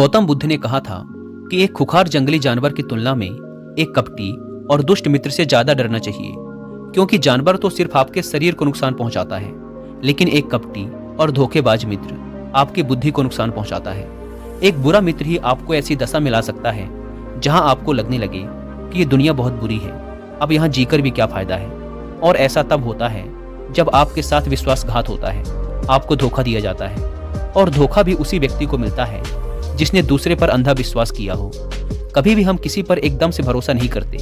गौतम बुद्ध ने कहा था कि एक खुखार जंगली जानवर की तुलना में एक कपटी और दुष्ट मित्र से ज्यादा डरना चाहिए, क्योंकि जानवर तो सिर्फ आपके शरीर को नुकसान पहुंचाता है, लेकिन एक कपटी और धोखेबाज मित्र आपकी बुद्धि को नुकसान पहुंचाता है। एक बुरा मित्र ही आपको ऐसी दशा में ला सकता है जहां आपको लगने लगे कि ये दुनिया बहुत बुरी है, अब यहाँ जीकर भी क्या फायदा है। और ऐसा तब होता है जब आपके साथ विश्वासघात होता है, आपको धोखा दिया जाता है, और धोखा भी उसी व्यक्ति को मिलता है जिसने दूसरे पर अंधा विश्वास किया हो। कभी भी हम किसी पर एकदम से भरोसा नहीं करते,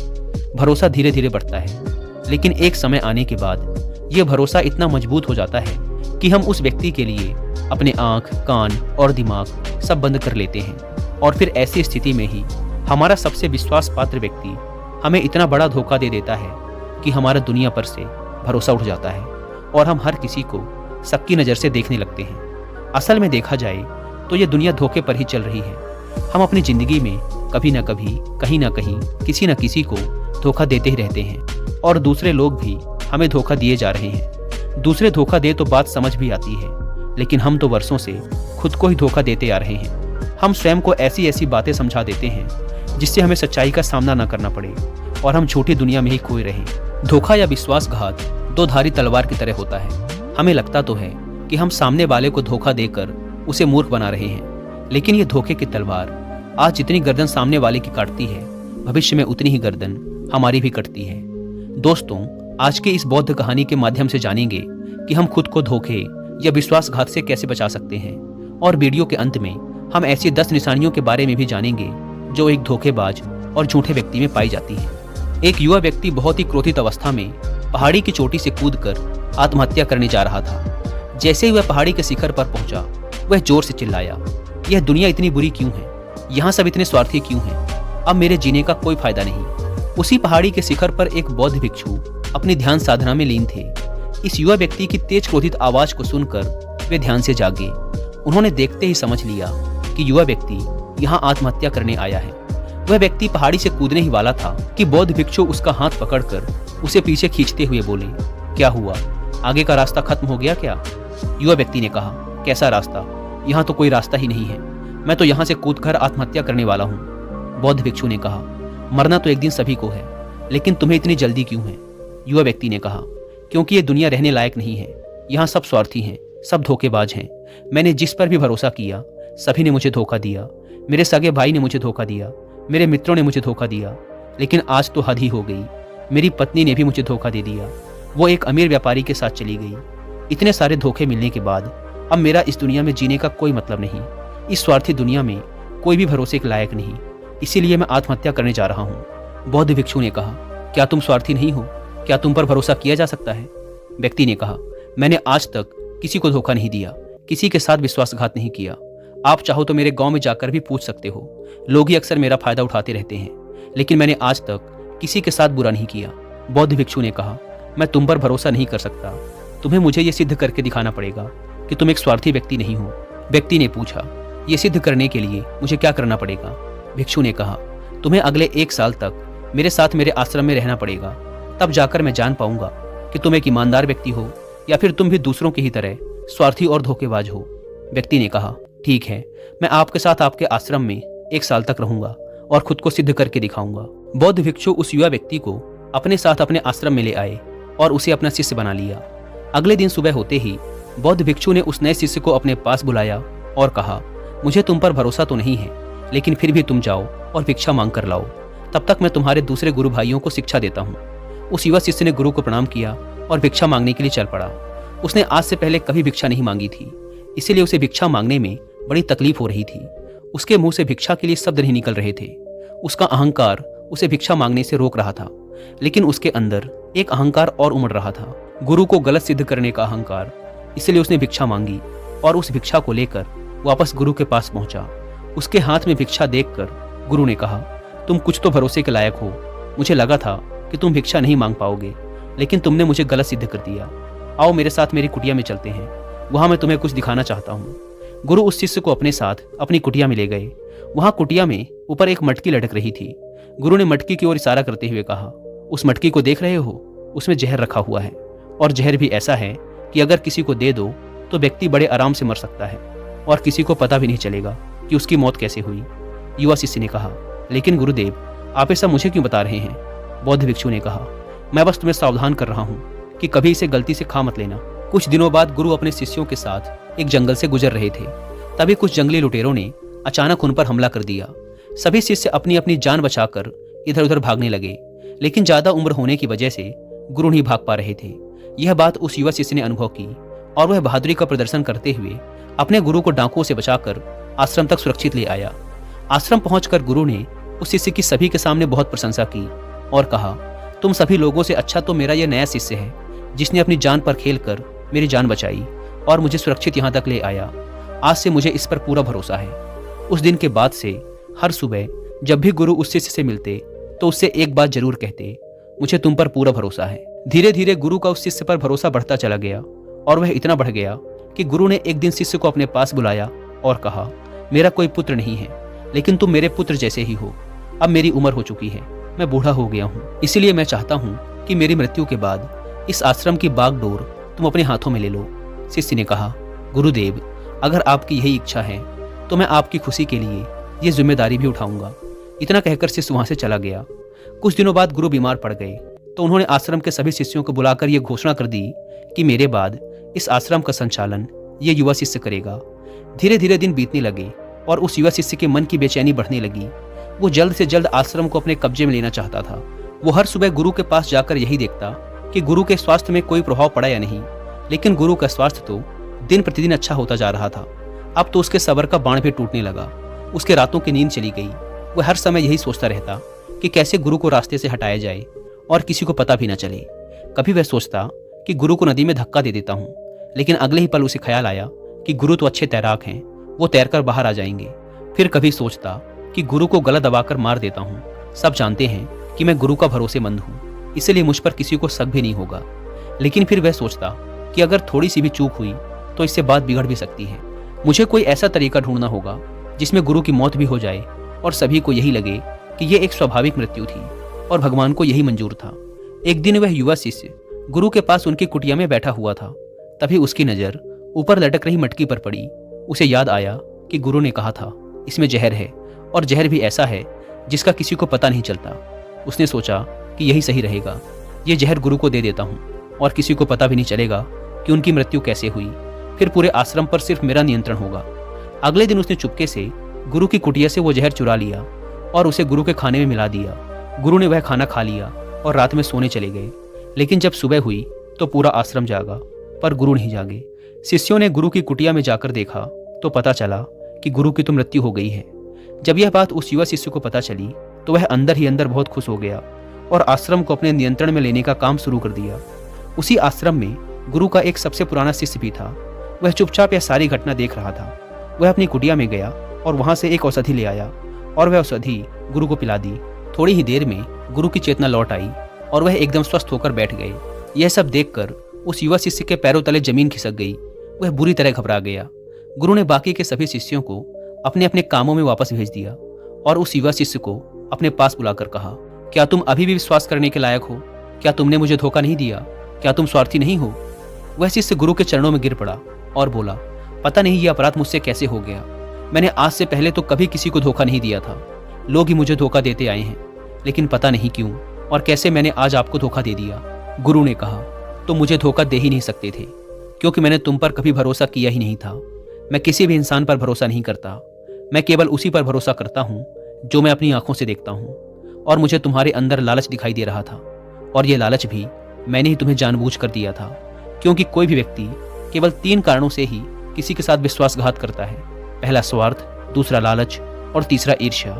भरोसा धीरे धीरे बढ़ता है, लेकिन एक समय आने के बाद यह भरोसा इतना मजबूत हो जाता है कि हम उस व्यक्ति के लिए अपने आंख, कान और दिमाग सब बंद कर लेते हैं। और फिर ऐसी स्थिति में ही हमारा सबसे विश्वास पात्र व्यक्ति हमें इतना बड़ा धोखा दे देता है कि हमारा दुनिया पर से भरोसा उठ जाता है और हम हर किसी को सबकी नज़र से देखने लगते हैं। असल में देखा जाए तो ये दुनिया धोखे पर ही चल रही है। हम अपनी जिंदगी में कभी ना कभी, कहीं ना कहीं, किसी न किसी को धोखा देते ही रहते हैं, और दूसरे लोग भी हमें धोखा दिए जा रहे हैं। दूसरे धोखा दे तो बात समझ भी आती है, लेकिन हम तो वर्षों से खुद को ही धोखा देते आ रहे हैं। हम स्वयं को ऐसी ऐसी बातें समझा देते हैं जिससे हमें सच्चाई का सामना न करना पड़े और हम झूठी दुनिया में ही खोए रहें। धोखा या विश्वासघात दो धारी तलवार की तरह होता है। हमें लगता तो है कि हम सामने वाले को धोखा देकर उसे मूर्ख बना रहे हैं, लेकिन ये धोखे की तलवार आज जितनी गर्दन सामने वाले की काटती है, भविष्य में उतनी ही गर्दन हमारी भी कटती है। दोस्तों, आज के इस बौद्ध कहानी के माध्यम से जानेंगे कि हम खुद को धोखे या विश्वासघात से कैसे बचा सकते हैं, और वीडियो के अंत में हम ऐसी 10 निशानियों के बारे में भी जानेंगे जो एक धोखेबाज और झूठे व्यक्ति में पाई जाती हैं। एक युवा व्यक्ति बहुत ही क्रोधित अवस्था में पहाड़ी की चोटी से कूदकर आत्महत्या करने जा रहा था। जैसे ही वह पहाड़ी के शिखर पर पहुंचा, वह जोर से चिल्लाया, यह दुनिया इतनी बुरी क्यों है? यहाँ सब इतने स्वार्थी क्यों हैं? अब मेरे जीने का कोई फायदा नहीं। उसी पहाड़ी के शिखर पर एक बौद्ध भिक्षु अपनी ध्यान साधना में लीन थे। इस युवा व्यक्ति की तेज क्रोधित आवाज को सुनकर वे ध्यान से जागे। उन्होंने देखते ही समझ लिया कि युवा व्यक्ति यहाँ आत्महत्या करने आया है। वह व्यक्ति पहाड़ी से कूदने ही वाला था कि बौद्ध भिक्षु उसका हाथ पकड़कर उसे पीछे खींचते हुए बोले, क्या हुआ? आगे का रास्ता खत्म हो गया क्या? युवा व्यक्ति ने कहा, कैसा रास्ता? यहाँ तो कोई रास्ता ही नहीं है। मैं तो यहाँ से कूदकर आत्महत्या करने वाला हूँ। बौद्ध भिक्षु ने कहा, मरना तो एक दिन सभी को है, लेकिन तुम्हें इतनी जल्दी क्यों है? युवा व्यक्ति ने कहा, क्योंकि ये दुनिया रहने लायक नहीं है। यहाँ सब स्वार्थी हैं, सब धोखेबाज हैं। मैंने जिस पर भी भरोसा किया, सभी ने मुझे धोखा दिया। मेरे सगे भाई ने मुझे धोखा दिया, मेरे मित्रों ने मुझे धोखा दिया, लेकिन आज तो हद ही हो गई। मेरी पत्नी ने भी मुझे धोखा दे दिया। वो एक अमीर व्यापारी के साथ चली गई। इतने सारे धोखे मिलने के बाद अब मेरा इस दुनिया में जीने का कोई मतलब नहीं। इस स्वार्थी दुनिया में कोई भी भरोसे के लायक नहीं, इसीलिए मैं आत्महत्या करने जा रहा हूँ। बौद्ध भिक्षु ने कहा, क्या तुम स्वार्थी नहीं हो? क्या तुम पर भरोसा किया जा सकता है? व्यक्ति ने कहा, मैंने आज तक किसी को धोखा नहीं दिया, किसी के साथ विश्वासघात नहीं किया। आप चाहो तो मेरे गांव में जाकर भी पूछ सकते हो। लोग ही अक्सर मेरा फायदा उठाते रहते हैं, लेकिन मैंने आज तक किसी के साथ बुरा नहीं किया। बौद्ध भिक्षु ने कहा, मैं तुम पर भरोसा नहीं कर सकता। तुम्हें मुझे ये सिद्ध करके दिखाना पड़ेगा कि तुम एक स्वार्थी व्यक्ति नहीं हो। व्यक्ति ने पूछा, ये सिद्ध करने के लिए मुझे क्या करना पड़ेगा? भिक्षु ने कहा, तुम्हें अगले 1 साल तक मेरे साथ मेरे आश्रम में रहना पड़ेगा। तब जाकर मैं जान पाऊंगा कि तुम एक ईमानदार व्यक्ति हो या फिर तुम भी दूसरों की ही तरह स्वार्थी और धोखेबाज हो। व्यक्ति ने कहा, ठीक है, मैं आपके साथ आपके आश्रम में 1 साल तक रहूंगा और खुद को सिद्ध करके दिखाऊंगा। बौद्ध भिक्षु उस युवा व्यक्ति को अपने साथ अपने आश्रम में ले आए और उसे अपना शिष्य बना लिया। अगले दिन सुबह होते ही बौद्ध भिक्षु ने उस नए शिष्य को अपने पास बुलाया और कहा, मुझे तुम पर भरोसा तो नहीं है, लेकिन फिर भी तुम जाओ और भिक्षा मांग कर लाओ। तब तक मैं तुम्हारे दूसरे गुरु भाइयों को शिक्षा देता हूँ। उस युवा शिष्य ने गुरु को प्रणाम किया और भिक्षा मांगने के लिए चल पड़ा। उसने आज से पहले कभी भिक्षा नहीं मांगी थी, इसीलिए उसे भिक्षा मांगने में बड़ी तकलीफ हो रही थी। उसके मुंह से भिक्षा के लिए शब्द नहीं निकल रहे थे। उसका अहंकार उसे भिक्षा मांगने से रोक रहा था, लेकिन उसके अंदर एक अहंकार और उमड़ रहा था, गुरु को गलत सिद्ध करने का अहंकार। इसलिए उसने भिक्षा मांगी और उस भिक्षा को लेकर वापस गुरु के पास पहुंचा। उसके हाथ में भिक्षा देखकर गुरु ने कहा, तुम कुछ तो भरोसे के लायक हो। मुझे लगा था कि तुम भिक्षा नहीं मांग पाओगे, लेकिन तुमने मुझे गलत सिद्ध कर दिया। आओ मेरे साथ मेरी कुटिया में चलते हैं, वहां मैं तुम्हें कुछ दिखाना चाहता हूँ। गुरु उस शिष्य को अपने साथ अपनी कुटिया में ले गए। वहां कुटिया में ऊपर एक मटकी लटक रही थी। गुरु ने मटकी की ओर इशारा करते हुए कहा, उस मटकी को देख रहे हो? उसमें जहर रखा हुआ है, और जहर भी ऐसा है कि अगर किसी को दे दो तो व्यक्ति बड़े आराम से मर सकता है और किसी को पता भी नहीं चलेगा। कि उसकी मौत कैसे हुई। युवा शिष्य ने कहा, लेकिन गुरुदेव, आप ऐसा मुझे क्यों बता रहे हैं? बौद्ध भिक्षु ने कहा, मैं बस तुम्हें सावधान कर रहा हूँ कि कभी इसे गलती से खा मत लेना। कुछ दिनों बाद गुरु अपने शिष्यों के साथ एक जंगल से गुजर रहे थे। तभी कुछ जंगली लुटेरों ने अचानक उन पर हमला कर दिया। सभी शिष्य अपनी अपनी जान बचाकर इधर उधर भागने लगे, लेकिन ज्यादा उम्र होने की वजह से गुरु नहीं भाग पा रहे थे। यह बात उस युवा शिष्य ने अनुभव की और वह बहादुरी का प्रदर्शन करते हुए अपने गुरु को डाकुओं से बचाकर आश्रम तक सुरक्षित ले आया। आश्रम पहुंचकर गुरु ने उस शिष्य की सभी के सामने बहुत प्रशंसा की और कहा, तुम सभी लोगों से अच्छा तो मेरा यह नया शिष्य है, जिसने अपनी जान पर खेलकर मेरी जान बचाई और मुझे सुरक्षित यहाँ तक ले आया। आज से मुझे इस पर पूरा भरोसा है। उस दिन के बाद से हर सुबह जब भी गुरु उस शिष्य से मिलते तो उससे एक बात जरूर कहते, मुझे तुम पर पूरा भरोसा है। धीरे धीरे गुरु का उस शिष्य पर भरोसा बढ़ता चला गया और वह इतना बढ़ गया कि गुरु ने एक दिन शिष्य को अपने पास बुलाया और कहा, मेरा कोई पुत्र नहीं है, लेकिन तुम मेरे पुत्र जैसे ही हो। अब मेरी उम्र हो चुकी है, मैं बूढ़ा हो गया हूँ, इसीलिए मैं चाहता हूँ कि मेरी मृत्यु के बाद इस आश्रम की बागडोर तुम अपने हाथों में ले लो। शिष्य ने कहा, गुरुदेव, अगर आपकी यही इच्छा है तो मैं आपकी खुशी के लिए ये जिम्मेदारी भी उठाऊंगा। इतना कहकर शिष्य वहां से चला गया। कुछ दिनों बाद गुरु बीमार पड़ गए तो उन्होंने आश्रम के सभी शिष्यों को बुलाकर यह घोषणा कर दी कि मेरे बाद इस आश्रम का संचालन ये युवा शिष्य करेगा। धीरे धीरे दिन बीतने लगे और उस युवा शिष्य के मन की बेचैनी बढ़ने लगी। वो जल्द से जल्द आश्रम को अपने कब्जे में लेना चाहता था। वो हर सुबह गुरु के पास जाकर यही देखता कि गुरु के स्वास्थ्य में कोई प्रभाव पड़ा या नहीं, लेकिन गुरु का स्वास्थ्य तो दिन प्रतिदिन अच्छा होता जा रहा था। अब तो उसके सब्र का बाण भी टूटने लगा। उसके रातों की नींद चली गई। वह हर समय यही सोचता रहता कि कैसे गुरु को रास्ते से हटाया जाए और किसी को पता भी न चले। कभी वह सोचता कि गुरु को नदी में धक्का दे देता हूँ, लेकिन अगले ही पल उसे ख्याल आया कि गुरु तो अच्छे तैराक हैं, वो तैरकर बाहर आ जाएंगे। फिर कभी सोचता कि गुरु को गला दबाकर मार देता हूँ, सब जानते हैं कि मैं गुरु का भरोसेमंद हूँ, इसलिए मुझ पर किसी को शक भी नहीं होगा। लेकिन फिर वह सोचता कि अगर थोड़ी सी भी चूक हुई तो इससे बात बिगड़ भी सकती है। मुझे कोई ऐसा तरीका ढूंढना होगा जिसमें गुरु की मौत भी हो जाए और सभी को यही लगे कि यह एक स्वाभाविक मृत्यु थी और भगवान को यही मंजूर था। एक दिन वह युवा शिष्य गुरु के पास उनकी कुटिया में बैठा हुआ था। तभी उसकी नजर ऊपर लटक रही मटकी पर पड़ी। उसे याद आया कि गुरु ने कहा था इसमें जहर है, और जहर भी ऐसा है जिसका किसी को पता नहीं चलता। उसने सोचा कि यही सही रहेगा, ये जहर गुरु को दे देता हूँ और किसी को पता भी नहीं चलेगा कि उनकी मृत्यु कैसे हुई। फिर पूरे आश्रम पर सिर्फ मेरा नियंत्रण होगा। अगले दिन उसने चुपके से गुरु की कुटिया से वो जहर चुरा लिया और उसे गुरु के खाने में मिला दिया। गुरु ने वह खाना खा लिया और रात में सोने चले गए। लेकिन जब सुबह हुई तो पूरा आश्रम जागा, पर गुरु नहीं जागे। शिष्यों ने गुरु की कुटिया में जाकर देखा तो पता चला कि गुरु की तो मृत्यु हो गई है। जब यह बात उस युवा शिष्य को पता चली तो वह अंदर ही अंदर बहुत खुश हो गया और आश्रम को अपने नियंत्रण में लेने का काम शुरू कर दिया। उसी आश्रम में गुरु का एक सबसे पुराना शिष्य भी था। वह चुपचाप यह सारी घटना देख रहा था। वह अपनी कुटिया में गया और वहां से एक औषधि ले आया और वह औषधि गुरु को पिला दी। थोड़ी ही देर में गुरु की चेतना लौट आई और वह एकदम स्वस्थ होकर बैठ गए। यह सब देखकर उस युवा शिष्य के पैरों तले जमीन खिसक गई। वह बुरी तरह घबरा गया। गुरु ने बाकी के सभी शिष्यों को अपने अपने कामों में वापस भेज दिया और उस युवा शिष्य को अपने पास बुलाकर कहा, क्या तुम अभी भी विश्वास करने के लायक हो? क्या तुमने मुझे धोखा नहीं दिया? क्या तुम स्वार्थी नहीं हो? वह शिष्य गुरु के चरणों में गिर पड़ा और बोला, पता नहीं ये अपराध मुझसे कैसे हो गया। मैंने आज से पहले तो कभी किसी को धोखा नहीं दिया था। लोग ही मुझे धोखा देते आए हैं, लेकिन पता नहीं क्यों और कैसे मैंने आज आपको धोखा दे दिया। गुरु ने कहा, तुम मुझे धोखा दे ही नहीं सकते थे, क्योंकि मैंने तुम पर कभी भरोसा किया ही नहीं था। मैं किसी भी इंसान पर भरोसा नहीं करता। मैं केवल उसी पर भरोसा करता हूँ जो मैं अपनी आंखों से देखता हूँ। और मुझे तुम्हारे अंदर लालच दिखाई दे रहा था, और यह लालच भी मैंने ही तुम्हें जानबूझ कर दिया था, क्योंकि कोई भी व्यक्ति केवल 3 कारणों से ही किसी के साथ विश्वासघात करता है। पहला स्वार्थ, दूसरा लालच और तीसरा ईर्ष्या।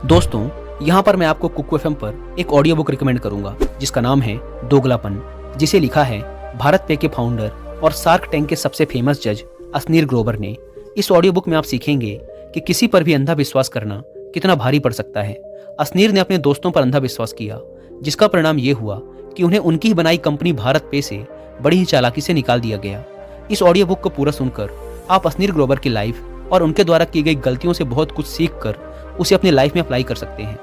दोस्तों, यहाँ पर मैं आपको कुकू एफएम पर एक ऑडियो बुक रिकमेंड करूंगा जिसका नाम है दोगलापन, जिसे लिखा है भारत पे के फाउंडर और शार्क टैंक के सबसे फेमस जज असनीर ग्रोवर ने। इस ऑडियो बुक में आप सीखेंगे कि किसी पर भी अंधा विश्वास करना कितना भारी पड़ सकता है। असनीर ने अपने दोस्तों पर अंधा विश्वास किया, जिसका परिणाम ये हुआ कि उन्हें उनकी ही बनाई कंपनी भारत पे से बड़ी ही चालाकी से निकाल दिया गया। इस ऑडियो बुक को पूरा सुनकर आप असनीर ग्रोवर की लाइफ और उनके द्वारा की गई गलतियों से बहुत कुछ सीख कर उसे अपनी लाइफ में अप्लाई कर सकते हैं।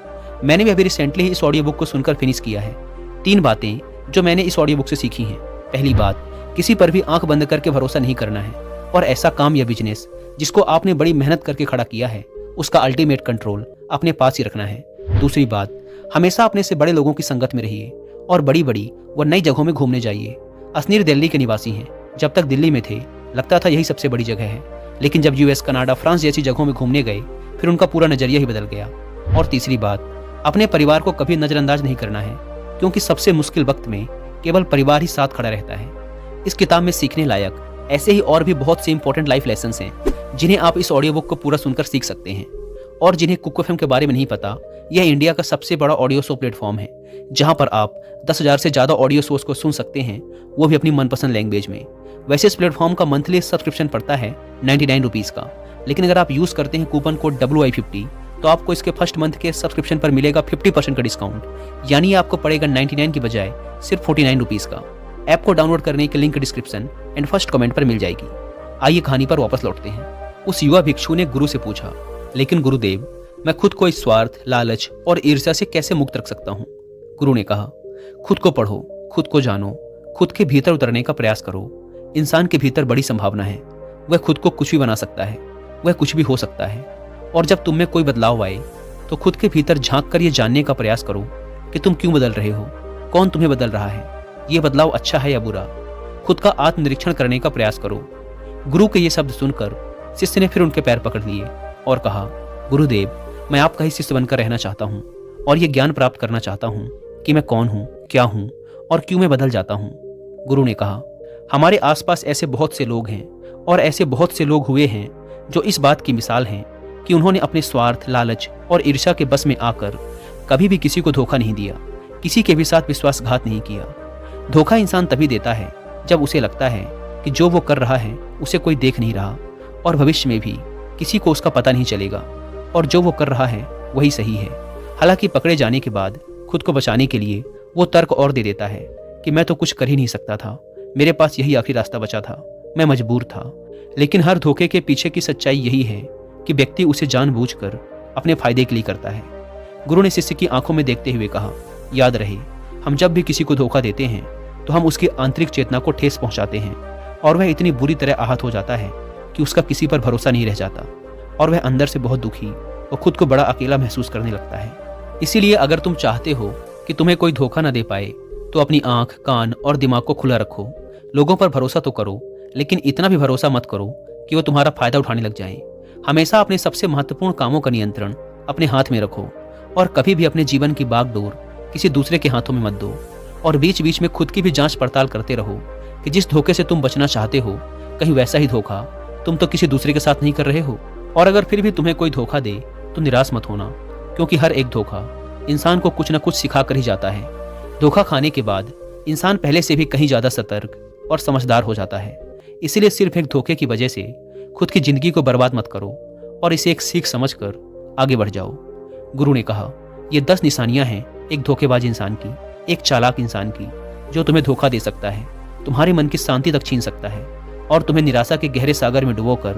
मैंने भी अभी रिसेंटली इस ऑडियो बुक को सुनकर फिनिश किया है। 3 बातें जो मैंने इस ऑडियो बुक से सीखी हैं। पहली बात, किसी पर भी आंख बंद करके भरोसा नहीं करना है, और ऐसा काम या बिजनेस जिसको आपने बड़ी मेहनत करके खड़ा किया है उसका अल्टीमेट कंट्रोल अपने पास ही रखना है। दूसरी बात, हमेशा अपने से बड़े लोगों की संगत में रहिए और बड़ी बड़ी व नई जगहों में घूमने जाइए। असनीर दिल्ली के निवासी हैं। जब तक दिल्ली में थे लगता था यही सबसे बड़ी जगह है, लेकिन जब यूएस, कनाडा, फ्रांस जैसी जगहों में घूमने गए फिर उनका पूरा नजरिया ही बदल गया। और तीसरी बात, अपने परिवार को कभी नजरअंदाज नहीं करना है, क्योंकि सबसे मुश्किल वक्त में केवल परिवार ही साथ खड़ा रहता है। इस किताब में सीखने लायक ऐसे ही और भी बहुत से इंपॉर्टेंट लाइफ लेसन्स हैं जिन्हें आप इस ऑडियो बुक को पूरा सुनकर सीख सकते हैं। और जिन्हें कुक एफएम के बारे में नहीं पता, यह इंडिया का सबसे बड़ा ऑडियो शो प्लेटफॉर्म है जहां पर आप 10,000 से ज़्यादा ऑडियो शोज को सुन सकते हैं, वो भी अपनी मनपसंद लैंग्वेज में। वैसे इस प्लेटफॉर्म का मंथली सब्सक्रिप्शन पड़ता है 99 रुपीज़ का, लेकिन अगर आप यूज़ करते हैं कूपन कोड WI50 तो आपको इसके फर्स्ट मंथ के सब्सक्रिप्शन पर मिलेगा 50% का डिस्काउंट, यानी आपको पड़ेगा 99 की बजाय सिर्फ 49 रुपीज़ का। ऐप को डाउनलोड करने की link description and first comment पर मिल जाएगी। आइए कहानी पर वापस लौटते हैं। उस युवा भिक्षु ने गुरु से पूछा, लेकिन गुरुदेव, मैं खुद को इस स्वार्थ, लालच और ईर्ष्या से कैसे मुक्त रख सकता हूँ? गुरु ने कहा, खुद को पढ़ो, खुद को जानो, खुद के भीतर उतरने का प्रयास करो। इंसान के भीतर बड़ी संभावना है, वह खुद को कुछ भी बना सकता है, वह कुछ भी हो सकता है। और जब तुम में कोई बदलाव आए तो खुद के भीतर झांक कर ये जानने का प्रयास करो कि तुम क्यों बदल रहे हो, कौन तुम्हें बदल रहा है, ये बदलाव अच्छा है या बुरा। खुद का आत्मनिरीक्षण करने का प्रयास करो। गुरु के ये शब्द सुनकर शिष्य ने फिर उनके पैर पकड़ लिए और कहा, गुरुदेव, मैं आपका ही शिष्य बनकर रहना चाहता हूँ और ये ज्ञान प्राप्त करना चाहता हूँ कि मैं कौन हूँ, क्या हूँ और क्यों मैं बदल जाता हूँ। गुरु ने कहा, हमारे आसपास ऐसे बहुत से लोग हैं और ऐसे बहुत से लोग हुए हैं जो इस बात की मिसाल हैं कि उन्होंने अपने स्वार्थ, लालच और ईर्ष्या के बस में आकर कभी भी किसी को धोखा नहीं दिया, किसी के भी साथ विश्वासघात नहीं किया। धोखा इंसान तभी देता है जब उसे लगता है कि जो वो कर रहा है उसे कोई देख नहीं रहा और भविष्य में भी किसी को उसका पता नहीं चलेगा और जो वो कर रहा है वही सही है। हालांकि पकड़े जाने के बाद खुद को बचाने के लिए वो तर्क और दे देता है कि मैं तो कुछ कर ही नहीं सकता था, मेरे पास यही आखिरी रास्ता बचा था, मैं मजबूर था। लेकिन हर धोखे के पीछे की सच्चाई यही है कि व्यक्ति उसे जानबूझकर अपने फायदे के लिए करता है। गुरु ने शिष्य की आंखों में देखते हुए कहा, याद रहे, हम जब भी किसी को धोखा देते हैं तो हम उसकी आंतरिक चेतना को ठेस पहुंचाते हैं और वह इतनी बुरी तरह आहत हो जाता है कि उसका किसी पर भरोसा नहीं रह जाता और वह अंदर से बहुत दुखी और खुद को बड़ा अकेला महसूस करने लगता है। इसीलिए अगर तुम चाहते हो कि तुम्हें कोई धोखा न दे पाए तो अपनी आंख, कान और दिमाग को खुला रखो। लोगों पर भरोसा तो करो, लेकिन इतना भी भरोसा मत करो कि वो तुम्हारा फायदा उठाने लग जाएं। हमेशा अपने सबसे महत्वपूर्ण कामों का नियंत्रण अपने हाथ में रखो और कभी भी अपने जीवन की बागडोर किसी दूसरे के हाथों में मत दो। और बीच बीच में खुद की भी जांच पड़ताल करते रहो कि जिस धोखे से तुम बचना चाहते हो कहीं वैसा ही धोखा तुम तो किसी दूसरे के साथ नहीं कर रहे हो। और अगर फिर भी तुम्हें कोई धोखा दे तो निराश मत होना, क्योंकि हर एक धोखा इंसान को कुछ न कुछ सिखा कर ही जाता है। धोखा खाने के बाद इंसान पहले से भी कहीं ज्यादा सतर्क और समझदार हो जाता है। इसीलिए सिर्फ एक धोखे की वजह से खुद की जिंदगी को बर्बाद मत करो और इसे एक सीख समझकर आगे बढ़ जाओ। गुरु ने कहा, ये 10 निशानियां हैं एक धोखेबाज इंसान की, एक चालाक इंसान की, जो तुम्हें धोखा दे सकता है, तुम्हारे मन की शांति तक छीन सकता है और तुम्हें निराशा के गहरे सागर में डुबोकर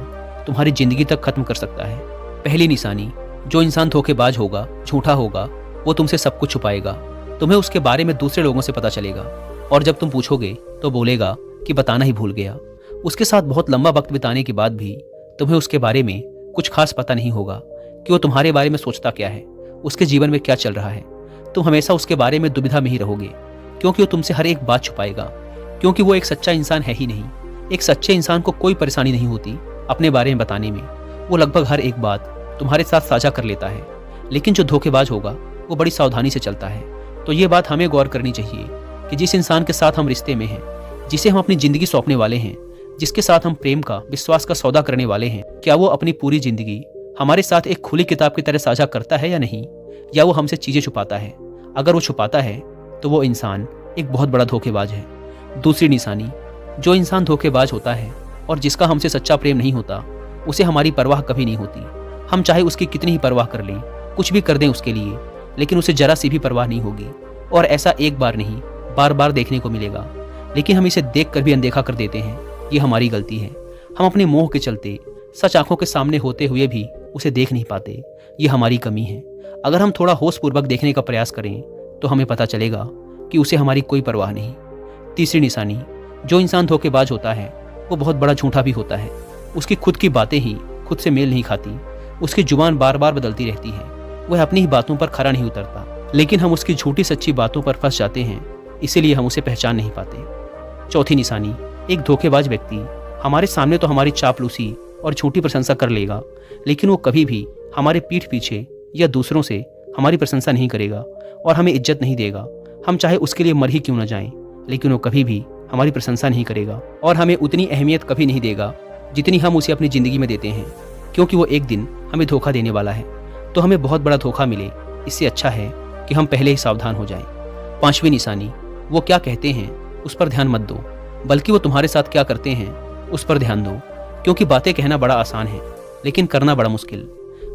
तुम्हारी जिंदगी तक खत्म कर सकता है। पहली निशानी, जो इंसान धोखेबाज होगा, झूठा होगा, वो तुमसे सब कुछ छुपाएगा। तुम्हें उसके बारे में दूसरे लोगों से पता चलेगा और जब तुम पूछोगे तो बोलेगा कि बताना ही भूल गया। उसके साथ बहुत लंबा वक्त बिताने के बाद भी तुम्हें उसके बारे में कुछ खास पता नहीं होगा कि वो तुम्हारे बारे में सोचता क्या है, उसके जीवन में क्या चल रहा है। तुम हमेशा उसके बारे में दुविधा में ही रहोगे, क्योंकि वो तुमसे हर एक बात छुपाएगा, क्योंकि वो एक सच्चा इंसान है ही नहीं। एक सच्चे इंसान को कोई परेशानी नहीं होती अपने बारे में बताने में, वो लगभग हर एक बात तुम्हारे साथ साझा कर लेता है। लेकिन जो धोखेबाज होगा वो बड़ी सावधानी से चलता है। तो ये बात हमें गौर करनी चाहिए कि जिस इंसान के साथ हम रिश्ते में हैं, जिसे हम अपनी जिंदगी सौंपने वाले हैं, जिसके साथ हम प्रेम का, विश्वास का सौदा करने वाले हैं, क्या वो अपनी पूरी जिंदगी हमारे साथ एक खुली किताब की तरह साझा करता है या नहीं, या वो हमसे चीजें छुपाता है। अगर वो छुपाता है तो वो इंसान एक बहुत बड़ा धोखेबाज है। दूसरी निशानी, जो इंसान धोखेबाज होता है और जिसका हमसे सच्चा प्रेम नहीं होता, उसे हमारी परवाह कभी नहीं होती। हम चाहे उसकी कितनी ही परवाह कर लें, कुछ भी कर दें उसके लिए, लेकिन उसे जरा सी भी परवाह नहीं होगी। और ऐसा एक बार नहीं, बार बार देखने को मिलेगा। लेकिन हम इसे देख कर भी अनदेखा कर देते हैं, ये हमारी गलती है। हम अपने मोह के चलते सच आंखों के सामने होते हुए भी उसे देख नहीं पाते, ये हमारी कमी है। अगर हम थोड़ा होशपूर्वक देखने का प्रयास करें तो हमें पता चलेगा कि उसे हमारी कोई परवाह नहीं। तीसरी निशानी, जो इंसान धोखेबाज होता है वो बहुत बड़ा झूठा भी होता है। उसकी खुद की बातें ही खुद से मेल नहीं खाती, उसकी जुबान बार बार बदलती रहती है, वह अपनी ही बातों पर खरा नहीं उतरता, लेकिन हम उसकी झूठी सच्ची बातों पर फंस जाते हैं, इसीलिए हम उसे पहचान नहीं पाते। चौथी निशानी, एक धोखेबाज व्यक्ति हमारे सामने तो हमारी चापलूसी और झूठी प्रशंसा कर लेगा, लेकिन वो कभी भी हमारे पीठ पीछे या दूसरों से हमारी प्रशंसा नहीं करेगा और हमें इज्जत नहीं देगा। हम चाहे उसके लिए मर ही क्यों न जाएं, लेकिन वो कभी भी हमारी प्रशंसा नहीं करेगा और हमें उतनी अहमियत कभी नहीं देगा जितनी हम उसे अपनी ज़िंदगी में देते हैं, क्योंकि वो एक दिन हमें धोखा देने वाला है। तो हमें बहुत बड़ा धोखा मिले, इससे अच्छा है कि हम पहले ही सावधान हो जाएं। पांचवी निशानी, वो क्या कहते हैं उस पर ध्यान मत दो, बल्कि वो तुम्हारे साथ क्या करते हैं उस पर ध्यान दो, क्योंकि बातें कहना बड़ा आसान है लेकिन करना बड़ा मुश्किल।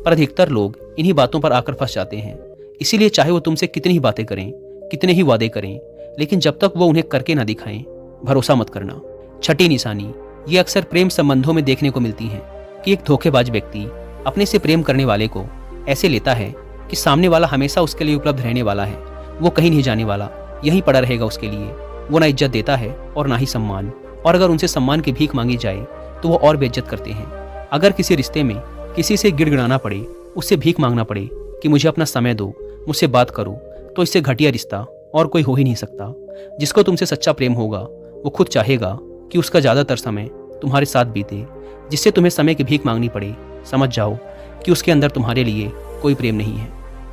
पर अधिकतर लोग इन्हीं बातों पर आकर फंस जाते हैं। इसीलिए चाहे वो तुमसे कितनी ही बातें करें, कितने ही वादे करें, लेकिन जब तक वो उन्हें करके ना दिखाएं, भरोसा मत करना। छठी निशानी, ये अक्सर प्रेम संबंधों में देखने को मिलती है कि एक धोखेबाज व्यक्ति अपने से प्रेम करने वाले को ऐसे लेता है कि सामने वाला हमेशा उसके लिए उपलब्ध रहने वाला है, वो कहीं नहीं जाने वाला, यहीं पड़ा रहेगा उसके लिए। वो ना इज्जत देता है और ना ही सम्मान, और अगर उनसे सम्मान की भीख मांगी जाए तो वो और बेइज्जत करते हैं। अगर किसी रिश्ते में किसी से गिड़गिड़ाना पड़े, उससे भीख मांगना पड़े कि मुझे अपना समय दो, मुझसे बात करो, तो इससे घटिया रिश्ता और कोई हो ही नहीं सकता। जिसको तुमसे सच्चा प्रेम होगा वो खुद चाहेगा कि उसका ज़्यादातर समय तुम्हारे साथ बीते। जिससे तुम्हें समय की भीख मांगनी पड़े, समझ जाओ कि उसके अंदर तुम्हारे लिए कोई प्रेम नहीं है।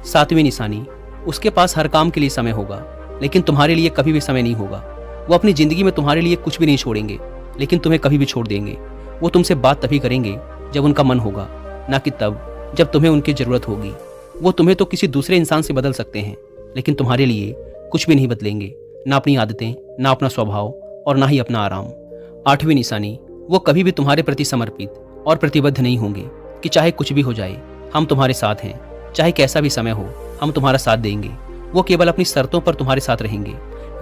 सातवीं निशानी, उसके पास हर काम के लिए समय होगा, लेकिन तुम्हारे लिए कभी भी समय नहीं होगा। वो अपनी ज़िंदगी में तुम्हारे लिए कुछ भी नहीं छोड़ेंगे, लेकिन तुम्हें कभी भी छोड़ देंगे। वो तुमसे बात तभी करेंगे जब उनका मन होगा, ना कि तब जब तुम्हें उनकी ज़रूरत होगी। वो तुम्हें तो किसी दूसरे इंसान से बदल सकते हैं, लेकिन तुम्हारे लिए कुछ भी नहीं बदलेंगे, ना अपनी आदतें, ना अपना स्वभाव और ना ही अपना आराम। आठवीं निशानी, वो कभी भी तुम्हारे प्रति समर्पित और प्रतिबद्ध नहीं होंगे कि चाहे कुछ भी हो जाए, हम तुम्हारे साथ हैं, चाहे कैसा भी समय हो, हम तुम्हारा साथ देंगे। वो केवल अपनी शर्तों पर तुम्हारे साथ रहेंगे।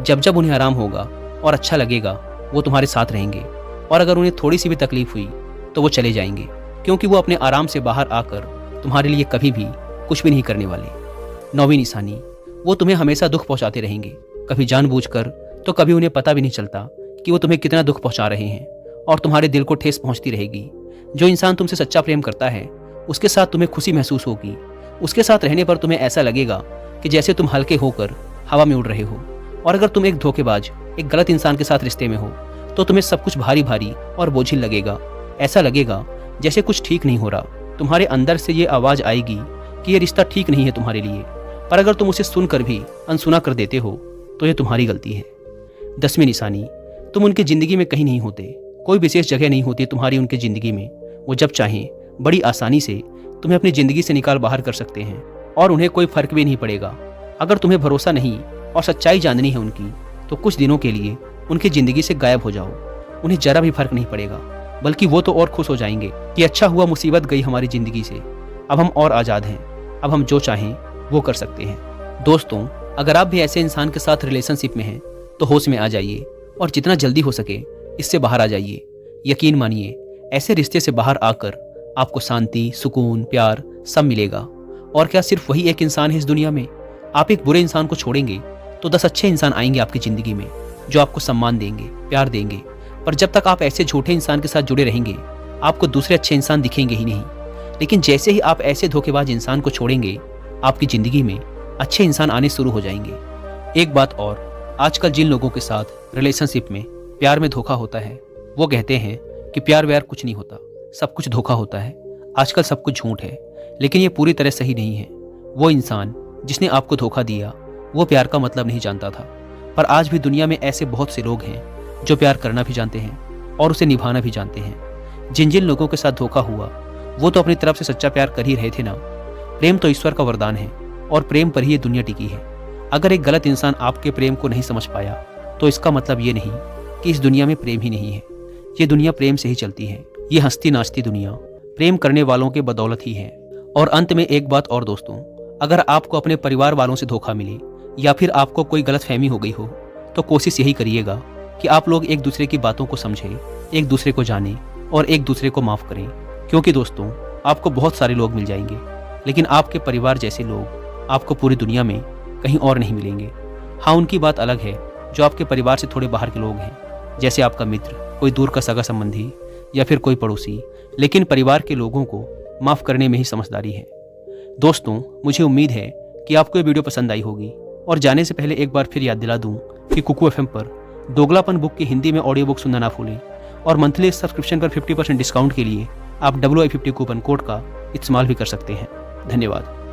जब जब उन्हें आराम होगा और अच्छा लगेगा, वो तुम्हारे साथ रहेंगे, और अगर उन्हें थोड़ी सी भी तकलीफ हुई तो वो चले जाएंगे, क्योंकि वो अपने आराम से बाहर आकर तुम्हारे लिए कभी भी कुछ भी नहीं करने वाले। नौवीं निशानी, वो तुम्हें हमेशा दुख पहुंचाते रहेंगे, कभी जानबूझकर तो कभी उन्हें पता भी नहीं चलता कि वो तुम्हें कितना दुख पहुंचा रहे हैं, और तुम्हारे दिल को ठेस पहुंचती रहेगी। जो इंसान तुमसे सच्चा प्रेम करता है, उसके साथ तुम्हें खुशी महसूस होगी। उसके साथ रहने पर तुम्हें ऐसा लगेगा कि जैसे तुम हल्के होकर हवा में उड़ रहे हो। और अगर तुम एक धोखेबाज, एक गलत इंसान के साथ रिश्ते में हो, तो तुम्हें सब कुछ भारी भारी और बोझिल लगेगा। ऐसा लगेगा जैसे कुछ ठीक नहीं हो रहा। तुम्हारे अंदर से ये आवाज़ आएगी कि ये रिश्ता ठीक नहीं है तुम्हारे लिए। पर अगर तुम उसे सुनकर भी अनसुना कर देते हो तो ये तुम्हारी गलती है। 10वीं निशानी, तुम उनकी ज़िंदगी में कहीं नहीं होते, कोई विशेष जगह नहीं होती तुम्हारी उनकी ज़िंदगी में। वो जब चाहें बड़ी आसानी से तुम्हें अपनी ज़िंदगी से निकाल बाहर कर सकते हैं, और उन्हें कोई फ़र्क भी नहीं पड़ेगा। अगर तुम्हें भरोसा नहीं और सच्चाई जाननी है उनकी, तो कुछ दिनों के लिए उनकी ज़िंदगी से गायब हो जाओ। उन्हें ज़रा भी फर्क नहीं पड़ेगा, बल्कि वो तो और खुश हो जाएंगे कि अच्छा हुआ मुसीबत गई हमारी ज़िंदगी से, अब हम और आज़ाद हैं, अब हम जो चाहें वो कर सकते हैं। दोस्तों, अगर आप भी ऐसे इंसान के साथ रिलेशनशिप में हैं तो होश में आ जाइए और जितना जल्दी हो सके इससे बाहर आ जाइए। यकीन मानिए, ऐसे रिश्ते से बाहर आकर आपको शांति, सुकून, प्यार सब मिलेगा। और क्या सिर्फ वही एक इंसान है इस दुनिया में? आप एक बुरे इंसान को छोड़ेंगे तो 10 अच्छे इंसान आएंगे आपकी ज़िंदगी में, जो आपको सम्मान देंगे, प्यार देंगे। पर जब तक आप ऐसे झूठे इंसान के साथ जुड़े रहेंगे, आपको दूसरे अच्छे इंसान दिखेंगे ही नहीं। लेकिन जैसे ही आप ऐसे धोखेबाज इंसान को छोड़ेंगे, आपकी ज़िंदगी में अच्छे इंसान आने शुरू हो जाएंगे। एक बात और, आजकल जिन लोगों के साथ रिलेशनशिप में, प्यार में धोखा होता है, वो कहते हैं कि प्यार व्यार कुछ नहीं होता, सब कुछ धोखा होता है, आजकल सब कुछ झूठ है। लेकिन ये पूरी तरह सही नहीं है। वो इंसान जिसने आपको धोखा दिया, वो प्यार का मतलब नहीं जानता था। पर आज भी दुनिया में ऐसे बहुत से लोग हैं जो प्यार करना भी जानते हैं और उसे निभाना भी जानते हैं। जिन जिन लोगों के साथ धोखा हुआ, वो तो अपनी तरफ से सच्चा प्यार कर ही रहे थे ना। प्रेम तो ईश्वर का वरदान है और प्रेम पर ही ये दुनिया टिकी है। अगर एक गलत इंसान आपके प्रेम को नहीं समझ पाया, तो इसका मतलब ये नहीं कि इस दुनिया में प्रेम ही नहीं है। ये दुनिया प्रेम से ही चलती है। ये हंसती नाचती दुनिया प्रेम करने वालों के बदौलत ही है। और अंत में एक बात और दोस्तों, अगर आपको अपने परिवार वालों से धोखा मिले या फिर आपको कोई गलतफहमी हो गई हो, तो कोशिश यही करिएगा कि आप लोग एक दूसरे की बातों को समझें, एक दूसरे को जानें और एक दूसरे को माफ़ करें। क्योंकि दोस्तों, आपको बहुत सारे लोग मिल जाएंगे, लेकिन आपके परिवार जैसे लोग आपको पूरी दुनिया में कहीं और नहीं मिलेंगे। हाँ, उनकी बात अलग है जो आपके परिवार से थोड़े बाहर के लोग हैं, जैसे आपका मित्र, कोई दूर का सगा संबंधी, या फिर कोई पड़ोसी, लेकिन परिवार के लोगों को माफ़ करने में ही समझदारी है। दोस्तों, मुझे उम्मीद है कि आपको ये वीडियो पसंद आई होगी। और जाने से पहले एक बार फिर याद दिला दूं कि कुकू एफएम पर दोगलापन बुक की हिंदी में ऑडियो बुक सुनना ना भूलें और मंथली सब्सक्रिप्शन पर 50% डिस्काउंट के लिए आप WI50 कूपन कोड का इस्तेमाल भी कर सकते हैं। धन्यवाद।